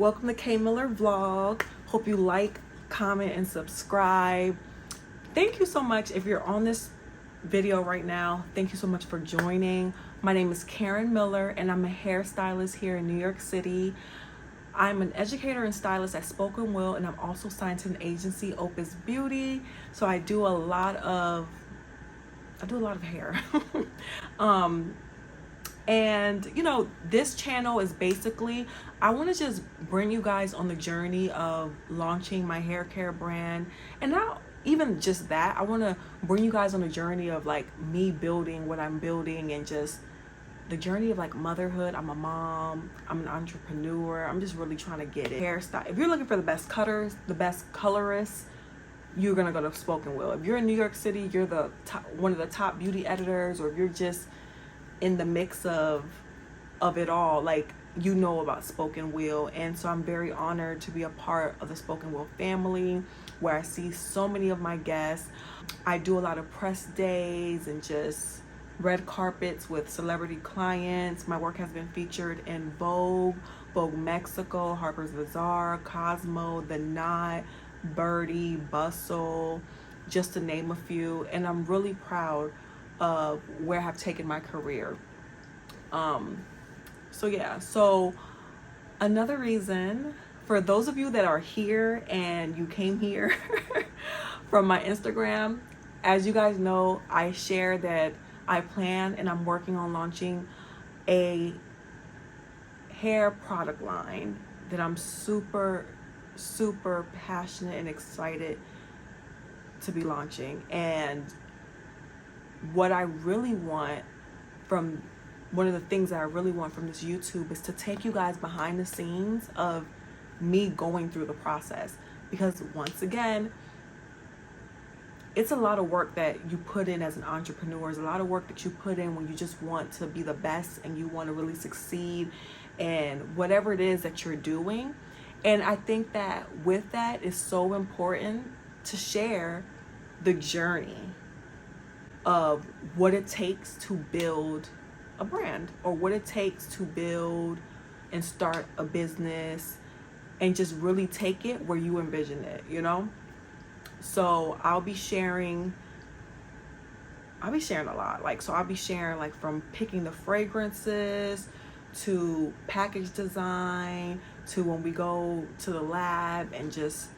Welcome to KMillerVlog. Hope you like, comment, and subscribe. Thank you so much if you're on this video right now. Thank you so much for joining. My name is Karen Miller and I'm a hairstylist here in New York City. I'm an educator and stylist at Spoken Will, and I'm also signed to an agency, Opus Beauty. So I do a lot of hair. And you know, this channel is basically, I want to just bring you guys on the journey of launching my hair care brand. And not even just that, I want to bring you guys on the journey of like me building what I'm building, and just the journey of like motherhood. I'm a mom, I'm an entrepreneur, I'm just really trying to get it. Hairstyle, if you're looking for the best cutters, the best colorists, you're gonna go to Spoken Will. If you're in New York City, you're the top, one of the top beauty editors, or if you're just in the mix of it all, like, you know about Spoken Will. And so I'm very honored to be a part of the Spoken Will family, where I see so many of my guests. I do a lot of press days and just red carpets with celebrity clients. My work has been featured in Vogue, Vogue Mexico, Harper's Bazaar, Cosmo, The Knot, Birdie, Bustle, just to name a few. And I'm really proud of where I've taken my career. So another reason, for those of you that are here and you came here from my Instagram, as you guys know, I share that I plan and I'm working on launching a hair product line that I'm super passionate and excited to be launching. And what I really want from, one of the things that I really want from this YouTube is to take you guys behind the scenes of me going through the process. Because once again, it's a lot of work that you put in as an entrepreneur. It's a lot of work that you put in when you just want to be the best and you want to really succeed and whatever it is that you're doing. And I think that with that, it's so important to share the journey of what it takes to build a brand, or what it takes to build and start a business, and just really take it where you envision it, you know? So I'll be sharing a lot. Like, so I'll be sharing like from picking the fragrances to package design to when we go to the lab and just,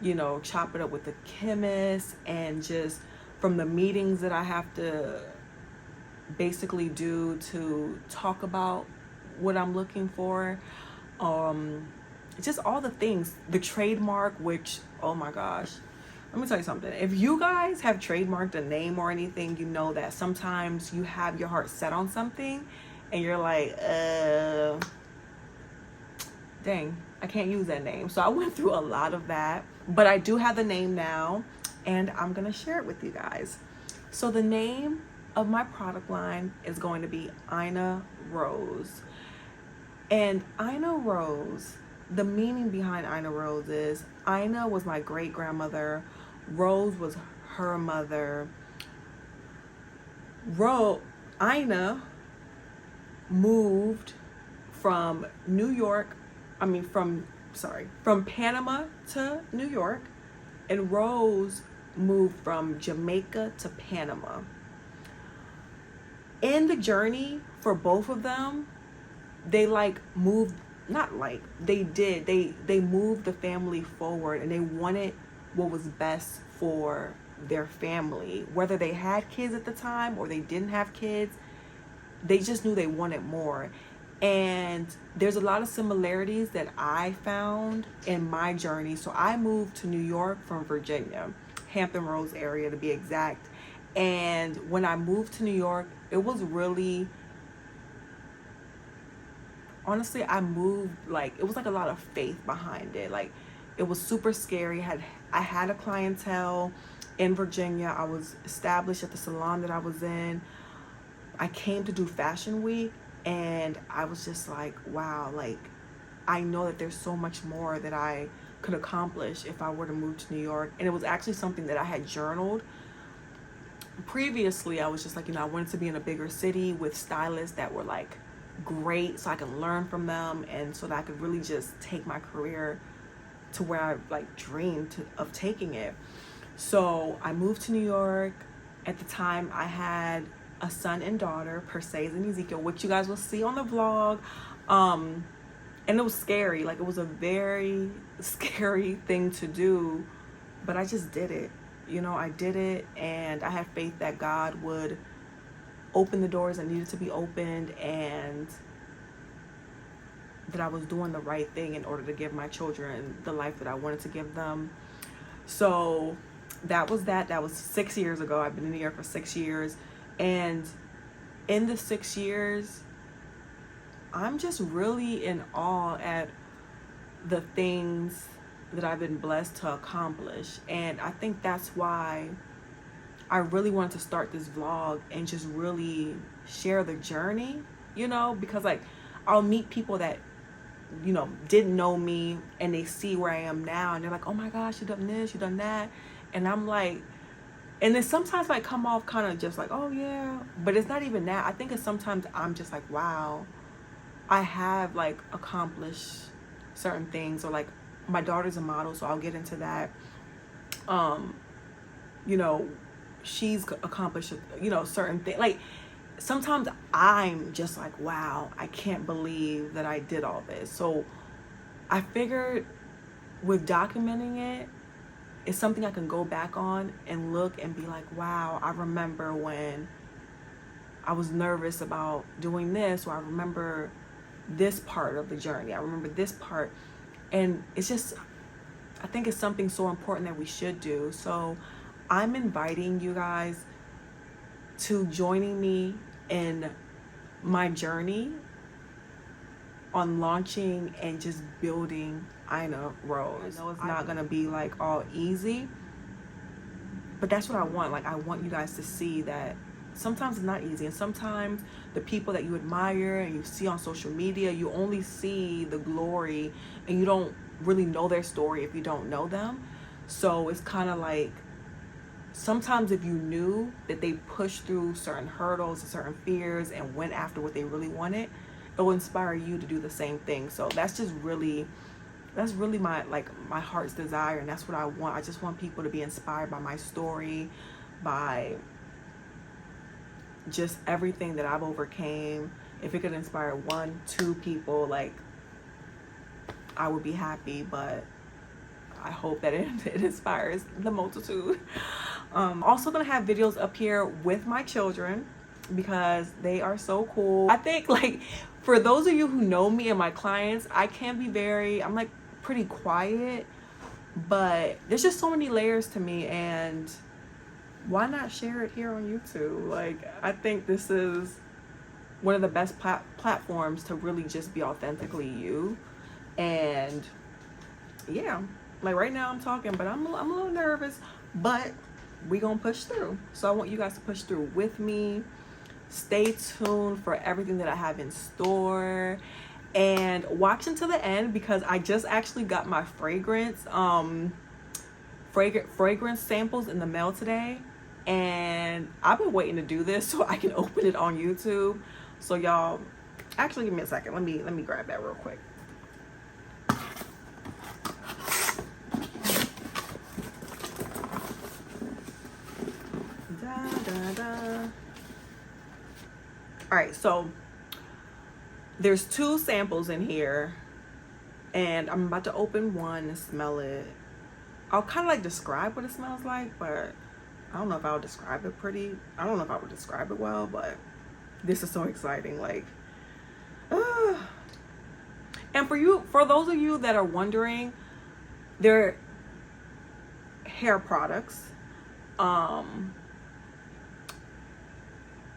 you know, chop it up with the chemist, and just from the meetings that I have to basically do to talk about what I'm looking for. Just all the things, the trademark, which, oh my gosh, let me tell you something. If you guys have trademarked a name or anything, you know that sometimes you have your heart set on something and you're like, dang, I can't use that name. So I went through a lot of that, but I do have the name now, and I'm gonna share it with you guys. So the name of my product line is going to be Ina Rose. And Ina Rose, the meaning behind Ina Rose is, Ina was my great grandmother, Rose was her mother. Ina moved from from Panama to New York, and Rose moved from Jamaica to Panama. In the journey for both of them, they moved the family forward, and they wanted what was best for their family. Whether they had kids at the time or they didn't have kids, they just knew they wanted more. And there's a lot of similarities that I found in my journey. So I moved to New York from Virginia, Hampton Roads area to be exact. And when I moved to New York, it was really, honestly, I moved it was like a lot of faith behind it. Like, it was super scary. I had a clientele in Virginia. I was established at the salon that I was in. I came to do Fashion Week, and I was just like, wow, like, I know that there's so much more that I could accomplish if I were to move to New York. And it was actually something that I had journaled. Previously, I was just like, you know, I wanted to be in a bigger city with stylists that were like great so I can learn from them, and so that I could really just take my career to where I like dreamed of taking it. So I moved to New York. At the time, I had a son and daughter, Perseus and Ezekiel, which you guys will see on the vlog. And it was scary. Like, it was a very scary thing to do, but I just did it. You know, I did it, and I had faith that God would open the doors that needed to be opened, and that I was doing the right thing in order to give my children the life that I wanted to give them. So that was that. That was 6 years ago. I've been in New York for 6 years. And in the 6 years, I'm just really in awe at the things that I've been blessed to accomplish. And I think that's why I really wanted to start this vlog and just really share the journey, you know, because like I'll meet people that, you know, didn't know me, and they see where I am now, and they're like, oh my gosh, you done this, you done that. And I'm like, and then sometimes I come off kind of just like, oh yeah, but it's not even that. I think it's sometimes I'm just like, wow, I have like accomplished certain things. Or like, my daughter's a model, so I'll get into that. You know, she's accomplished, you know, certain things. Like, sometimes I'm just like, wow, I can't believe that I did all this. So I figured with documenting it, it's something I can go back on and look and be like, wow, I remember when I was nervous about doing this, or I remember this part of the journey. I remember this part. And it's just, I think it's something so important that we should do. So I'm inviting you guys to joining me in my journey on launching and just building Ina Rose. I know it's not gonna be like all easy, but that's what I want. Like, I want you guys to see that sometimes it's not easy, and sometimes the people that you admire and you see on social media, you only see the glory, and you don't really know their story if you don't know them. So it's kind of like, sometimes if you knew that they pushed through certain hurdles and certain fears and went after what they really wanted, it will inspire you to do the same thing. So that's really my, like, my heart's desire, and that's what I want. I just want people to be inspired by my story, by just everything that I've overcame. If it could inspire 1-2 people, like, I would be happy, but I hope that it inspires the multitude. Also gonna have videos up here with my children because they are so cool. I think, like, for those of you who know me and my clients, I can be I'm like pretty quiet, but there's just so many layers to me, and why not share it here on YouTube? Like, I think this is one of the best platforms to really just be authentically you. And yeah, like right now I'm talking, but I'm a little nervous, but we gonna push through. So I want you guys to push through with me. Stay tuned for everything that I have in store, and watch until the end, because I just actually got my fragrance samples in the mail today, and I've been waiting to do this so I can open it on YouTube. So y'all, actually give me a second. Let me grab that real quick. All right, so there's 2 samples in here, and I'm about to open one and smell it. I'll kind of like describe what it smells like, but I don't know if I'll describe it I don't know if I would describe it well, but this is so exciting. Like, and for those of you that are wondering, they're hair products. I'm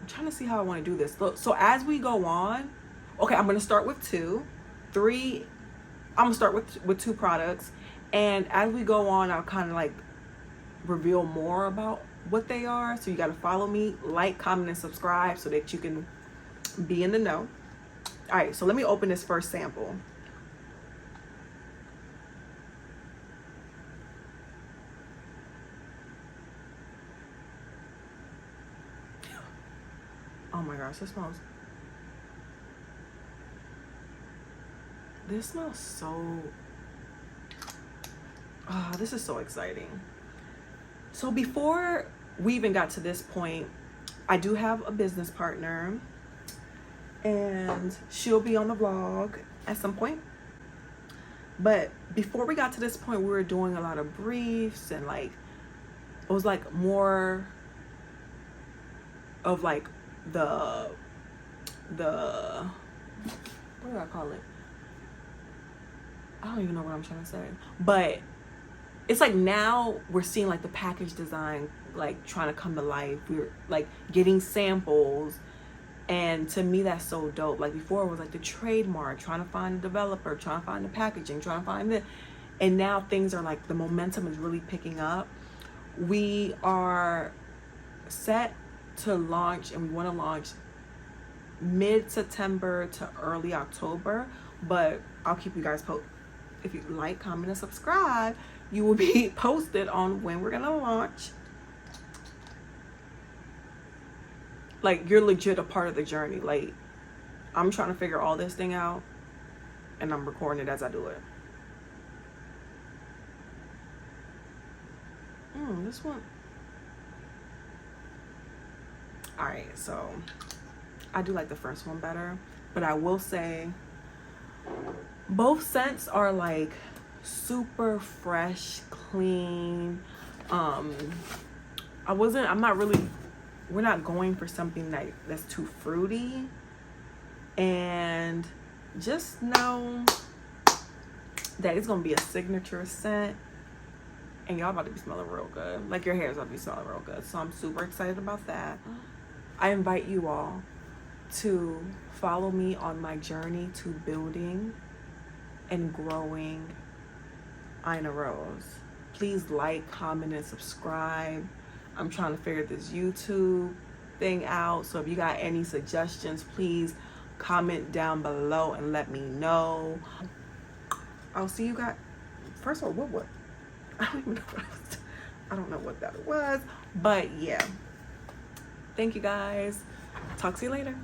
trying to see how I want to do this. So as we go on, okay, I'm going to start with 2, 3. I'm going to start with 2 products. And as we go on, I'll kind of like reveal more about what they are. So you got to follow me, like, comment, and subscribe so that you can be in the know. All right, so let me open this first sample. Oh my gosh, this smells This smells so, this is so exciting. So before we even got to this point, I do have a business partner, and she'll be on the vlog at some point. But before we got to this point, we were doing a lot of briefs, and like it was like more of like the what do I call it? I don't even know what I'm trying to say. But it's like now we're seeing like the package design like trying to come to life. We're like getting samples, and to me that's so dope. Like before it was like the trademark, trying to find a developer, trying to find the packaging, trying to find it, and now things are like the momentum is really picking up. We are set to launch, and we want to launch mid-September to early October, but I'll keep you guys posted. If you like, comment, and subscribe, you will be posted on when we're gonna launch. Like, you're legit a part of the journey. Like, I'm trying to figure all this thing out, and I'm recording it as I do it. This one. Alright, so I do like the first one better, but I will say both scents are like super fresh, clean. We're not going for something that's too fruity. And just know that it's gonna be a signature scent, and y'all about to be smelling real good. Like, your hair's about to be smelling real good. So I'm super excited about that. I invite you all to follow me on my journey to building and growing Ina Rose. Please like, comment, and subscribe. I'm trying to figure this YouTube thing out. So if you got any suggestions, please comment down below and let me know. I'll see you guys. First of all, what? I don't even know what I was. I don't know what that was. But yeah. Thank you guys. Talk to you later.